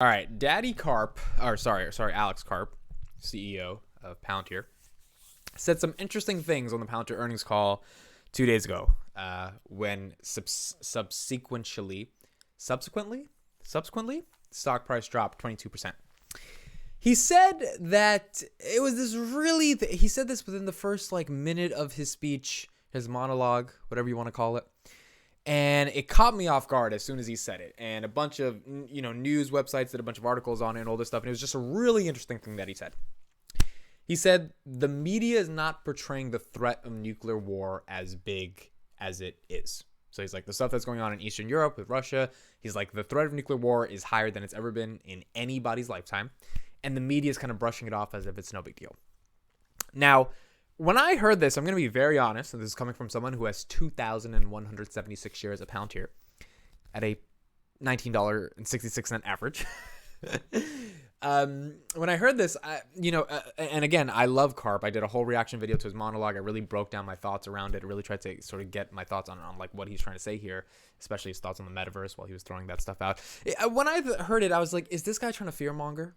All right, Alex Karp, CEO of Palantir, said some interesting things on the Palantir earnings call 2 days ago. When subsequently, stock price dropped 22%. He said that it was this really. He said this within the first minute of his speech, his monologue, whatever you want to call it. And it caught me off guard as soon as he said it. And a bunch of news websites did a bunch of articles on it and all this stuff. And it was just a really interesting thing that he said. He said the media is not portraying the threat of nuclear war as big as it is. So he's like, the stuff that's going on in Eastern Europe with Russia, he's like, the threat of nuclear war is higher than it's ever been in anybody's lifetime. And the media is kind of brushing it off as if it's no big deal. Now, when I heard this, I'm going to be very honest, and this is coming from someone who has 2,176 shares of Palantir at a $19.66 average. When I heard this, and again, I love Karp. I did a whole reaction video to his monologue. I really broke down my thoughts around it. I really tried to sort of get my thoughts on what he's trying to say here, especially his thoughts on the metaverse while he was throwing that stuff out. When I heard it, I was like, is this guy trying to fearmonger?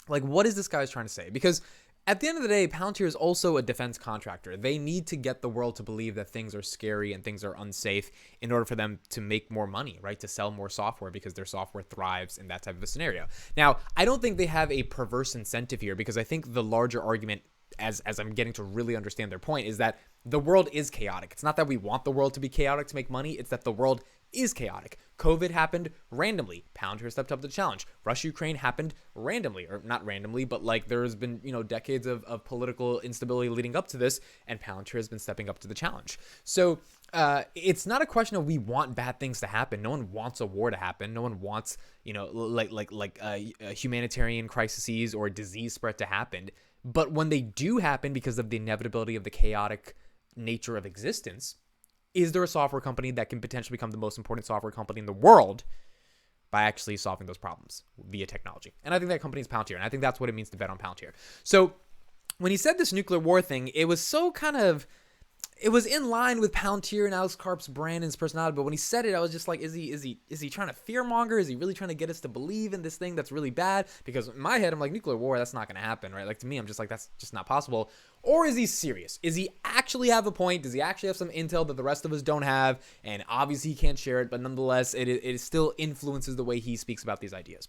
What is this guy trying to say? Because at the end of the day, Palantir is also a defense contractor. They need to get the world to believe that things are scary and things are unsafe in order for them to make more money, right? To sell more software because their software thrives in that type of a scenario. Now, I don't think they have a perverse incentive here, because I think the larger argument, as I'm getting to really understand their point, is that the world is chaotic. It's not that we want the world to be chaotic to make money. It's that the world is chaotic. COVID happened randomly. Palantir stepped up to the challenge. Russia-Ukraine happened randomly, or not randomly, but there's been, decades of political instability leading up to this, and Palantir has been stepping up to the challenge. So it's not a question of we want bad things to happen. No one wants a war to happen. No one wants, humanitarian crises or disease spread to happen. But when they do happen because of the inevitability of the chaotic nature of existence, is there a software company that can potentially become the most important software company in the world by actually solving those problems via technology? And I think that company is Palantir, and I think that's what it means to bet on Palantir. So when he said this nuclear war thing, it was so it was in line with Palantir and Alex Karp's brand and his personality. But when he said it, I was just like, is he trying to fearmonger? Is he really trying to get us to believe in this thing that's really bad? Because in my head, I'm like, nuclear war, that's not going to happen, right? To me, I'm just like, that's just not possible. Or is he serious? Is he actually have a point? Does he actually have some intel that the rest of us don't have? And obviously he can't share it, but nonetheless, it still influences the way he speaks about these ideas.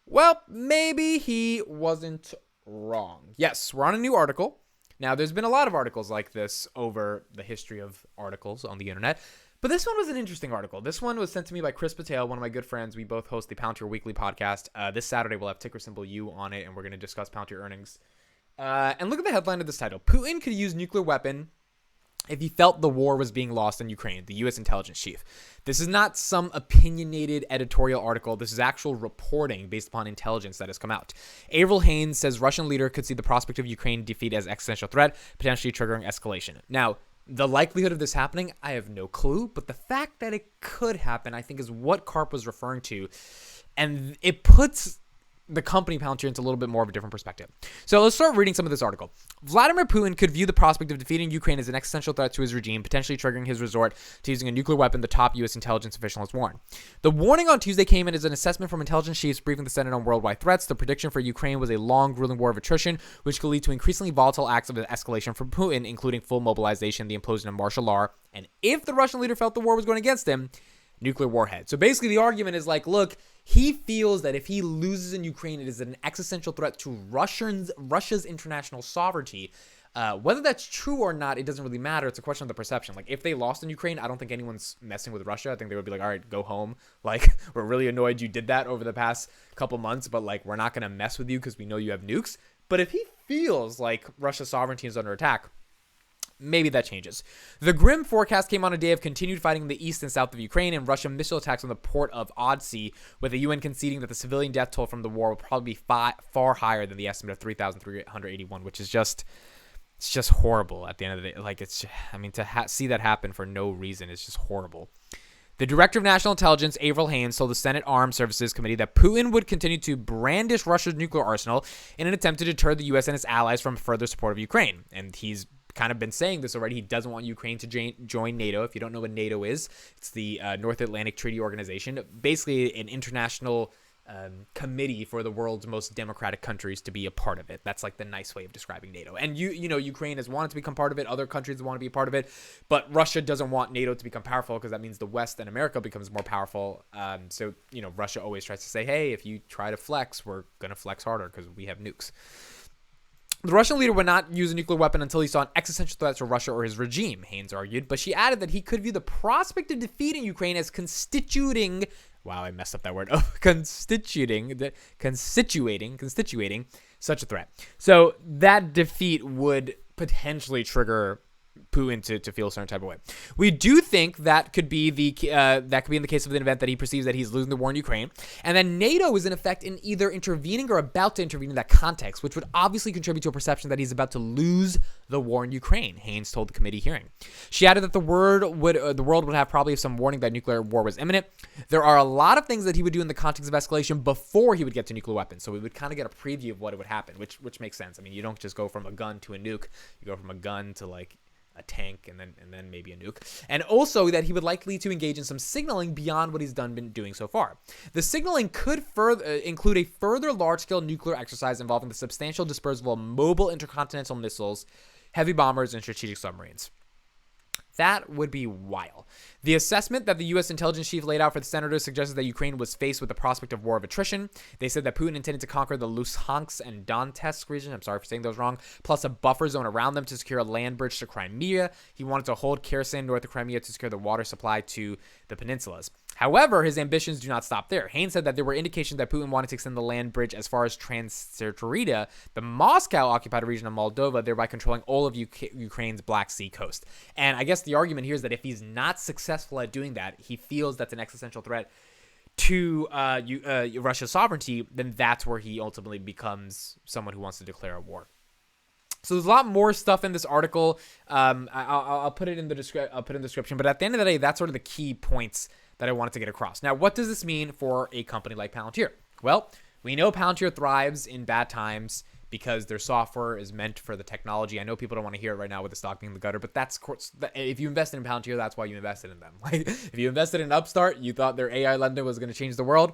Well, maybe he wasn't wrong. Yes, we're on a new article. Now, there's been a lot of articles like this over the history of articles on the internet, but this one was an interesting article. This one was sent to me by Chris Patel, one of my good friends. We both host the Palantir Weekly podcast. This Saturday, we'll have ticker symbol U on it, and we're going to discuss Palantir earnings. And look at the headline of this title. Putin could use nuclear weapon if he felt the war was being lost in Ukraine, the U.S. intelligence chief. This is not some opinionated editorial article. This is actual reporting based upon intelligence that has come out. Avril Haines says Russian leader could see the prospect of Ukraine defeat as existential threat, potentially triggering escalation. Now, the likelihood of this happening, I have no clue, but the fact that it could happen, I think, is what Karp was referring to. And it puts the company Palantir into a little bit more of a different perspective. So let's start reading some of this article. Vladimir Putin could view the prospect of defeating Ukraine as an existential threat to his regime, potentially triggering his resort to using a nuclear weapon, the top U.S. intelligence official has warned. The warning on Tuesday came in as an assessment from intelligence chiefs briefing the Senate on worldwide threats. The prediction for Ukraine was a long, grueling war of attrition, which could lead to increasingly volatile acts of escalation from Putin, including full mobilization, the implosion of martial law, and if the Russian leader felt the war was going against him, nuclear warhead. So basically the argument is look, he feels that if he loses in Ukraine, it is an existential threat to Russia's international sovereignty. Whether that's true or not, it doesn't really matter. It's a question of the perception. If they lost in Ukraine, I don't think anyone's messing with Russia. I think they would be like, all right, go home. We're really annoyed you did that over the past couple months, but we're not going to mess with you because we know you have nukes. But if he feels like Russia's sovereignty is under attack, maybe that changes. The grim forecast came on a day of continued fighting in the east and south of Ukraine and Russian missile attacks on the port of Odsy, with the UN conceding that the civilian death toll from the war will probably be far higher than the estimate of 3,381, which is just horrible at the end of the day. To see that happen for no reason is just horrible. The Director of National Intelligence, Avril Haines, told the Senate Armed Services Committee that Putin would continue to brandish Russia's nuclear arsenal in an attempt to deter the U.S. and its allies from further support of Ukraine. And he's kind of been saying this already. He doesn't want Ukraine to join NATO. If you don't know what NATO is, it's the North Atlantic Treaty Organization, basically an international committee for the world's most democratic countries to be a part of it. That's like the nice way of describing NATO. And Ukraine has wanted to become part of it. Other countries want to be a part of it, but Russia doesn't want NATO to become powerful because that means the West and America becomes more powerful. So Russia always tries to say, hey, if you try to flex, we're gonna flex harder because we have nukes. The Russian leader would not use a nuclear weapon until he saw an existential threat to Russia or his regime, Haynes argued, but she added that he could view the prospect of defeating Ukraine as constituting such a threat. So that defeat would potentially trigger Putin to feel a certain type of way. We do think that could be in the case of the event that he perceives that he's losing the war in Ukraine, and then NATO is in effect in either intervening or about to intervene in that context, which would obviously contribute to a perception that he's about to lose the war in Ukraine, Haynes told the committee hearing. She added that the world would have probably some warning that nuclear war was imminent. There are a lot of things that he would do in the context of escalation before he would get to nuclear weapons, so we would kind of get a preview of what would happen, which makes sense. I mean, you don't just go from a gun to a nuke. You go from a gun to like a tank and then maybe a nuke. And also that he would likely to engage in some signaling beyond what he's been doing so far. The signaling could include a further large-scale nuclear exercise involving the substantial dispersal of mobile intercontinental missiles, heavy bombers, and strategic submarines. That would be wild. The assessment that the U.S. intelligence chief laid out for the senators suggested that Ukraine was faced with the prospect of war of attrition. They said that Putin intended to conquer the Luhansk and Donetsk region, I'm sorry for saying those wrong, plus a buffer zone around them to secure a land bridge to Crimea. He wanted to hold Kherson north of Crimea to secure the water supply to the peninsulas. However, his ambitions do not stop there. Haynes said that there were indications that Putin wanted to extend the land bridge as far as Transnistria, the Moscow-occupied region of Moldova, thereby controlling all of Ukraine's Black Sea coast. And I guess the argument here is that if he's not successful at doing that, he feels that's an existential threat to Russia's sovereignty, then that's where he ultimately becomes someone who wants to declare a war. So there's a lot more stuff in this article. I'll put it in the description. But at the end of the day, that's sort of the key points that I wanted to get across. Now, what does this mean for a company like Palantir? Well, we know Palantir thrives in bad times because their software is meant for the technology. I know people don't want to hear it right now with the stock being in the gutter, but that's if you invested in Palantir, that's why you invested in them. Like if you invested in Upstart, you thought their AI lender was going to change the world.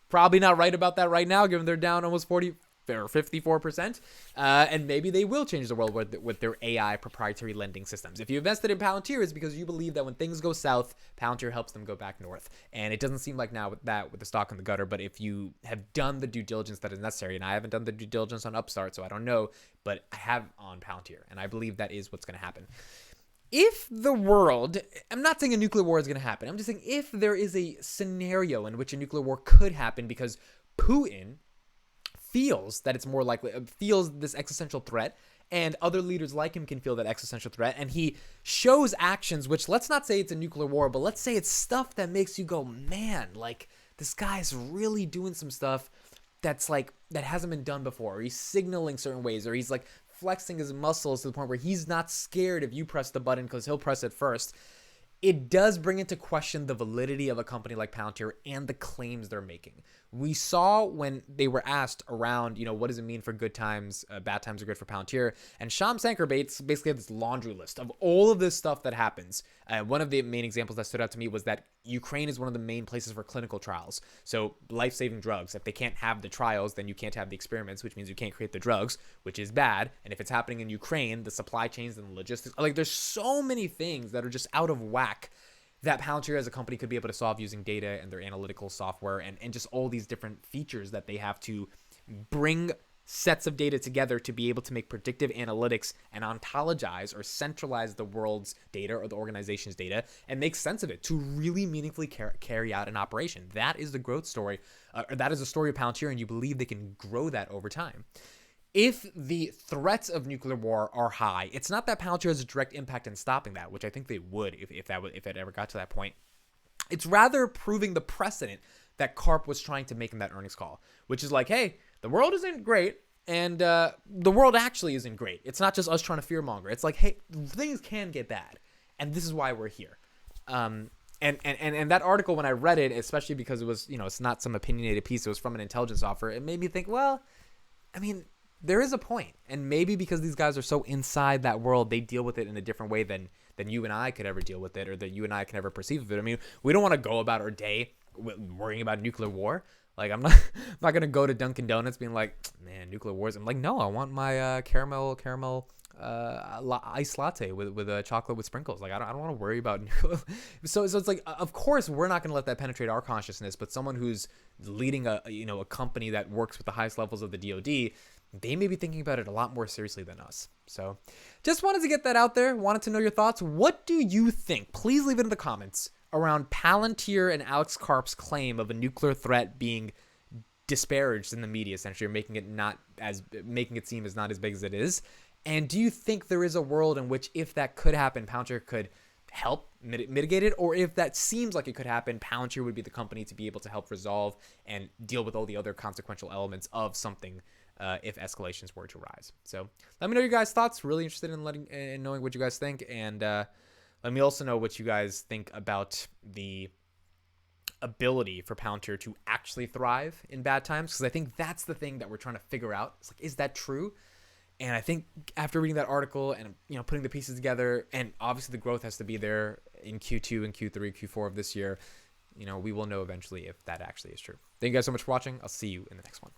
Probably not right about that right now, given they're down almost 40 or 54%, and maybe they will change the world with their AI proprietary lending systems. If you invested in Palantir, it's because you believe that when things go south, Palantir helps them go back north. And it doesn't seem like now with the stock in the gutter, but if you have done the due diligence that is necessary, and I haven't done the due diligence on Upstart, so I don't know, but I have on Palantir, and I believe that is what's going to happen. If the world, I'm not saying a nuclear war is going to happen, I'm just saying if there is a scenario in which a nuclear war could happen because Putin feels that it's more likely, feels this existential threat, and other leaders like him can feel that existential threat, and he shows actions, which let's not say it's a nuclear war, but let's say it's stuff that makes you go, man, like this guy's really doing some stuff that's like, that hasn't been done before, or he's signaling certain ways, or he's like flexing his muscles to the point where he's not scared if you press the button because he'll press it first. It does bring into question the validity of a company like Palantir and the claims they're making. We saw when they were asked around, what does it mean for good times, bad times are good for Palantir, and Shyam Sankar basically had this laundry list of all of this stuff that happens. One of the main examples that stood out to me was that Ukraine is one of the main places for clinical trials. So life-saving drugs. If they can't have the trials, then you can't have the experiments, which means you can't create the drugs, which is bad. And if it's happening in Ukraine, the supply chains and the logistics, like there's so many things that are just out of whack that Palantir as a company could be able to solve using data and their analytical software and just all these different features that they have to bring sets of data together to be able to make predictive analytics and ontologize or centralize the world's data or the organization's data and make sense of it to really meaningfully carry out an operation. That is the growth story, or that is the story of Palantir, and you believe they can grow that over time. If the threats of nuclear war are high, it's not that Palantir has a direct impact in stopping that, which I think they would if it ever got to that point. It's rather proving the precedent that Karp was trying to make in that earnings call, which is like, hey, the world isn't great, and the world actually isn't great. It's not just us trying to fearmonger. It's like, hey, things can get bad, and this is why we're here. And that article, when I read it, especially because it was, it's not some opinionated piece, it was from an intelligence officer, it made me think, well, I mean, there is a point, and maybe because these guys are so inside that world, they deal with it in a different way than you and I could ever deal with it, or that you and I can ever perceive of it. I mean, we don't want to go about our day worrying about nuclear war, Like I'm not gonna go to Dunkin' Donuts being like, man, nuclear wars. I'm like, no, I want my caramel iced latte with a chocolate with sprinkles. Like I don't want to worry about nuclear. So it's like, of course we're not gonna let that penetrate our consciousness. But someone who's leading a company that works with the highest levels of the DoD, they may be thinking about it a lot more seriously than us. So just wanted to get that out there. Wanted to know your thoughts. What do you think? Please leave it in the comments around Palantir and Alex Karp's claim of a nuclear threat being disparaged in the media, essentially, or making it seem as not as big as it is. And do you think there is a world in which, if that could happen, Palantir could help mitigate it? Or if that seems like it could happen, Palantir would be the company to be able to help resolve and deal with all the other consequential elements of something if escalations were to rise? So let me know your guys' thoughts. Really interested in knowing what you guys think. And let me also know what you guys think about the ability for Palantir to actually thrive in bad times, because I think that's the thing that we're trying to figure out. It's like, is that true? And I think after reading that article and putting the pieces together, and obviously the growth has to be there in Q2 and Q3, Q4 of this year, we will know eventually if that actually is true. Thank you guys so much for watching. I'll see you in the next one.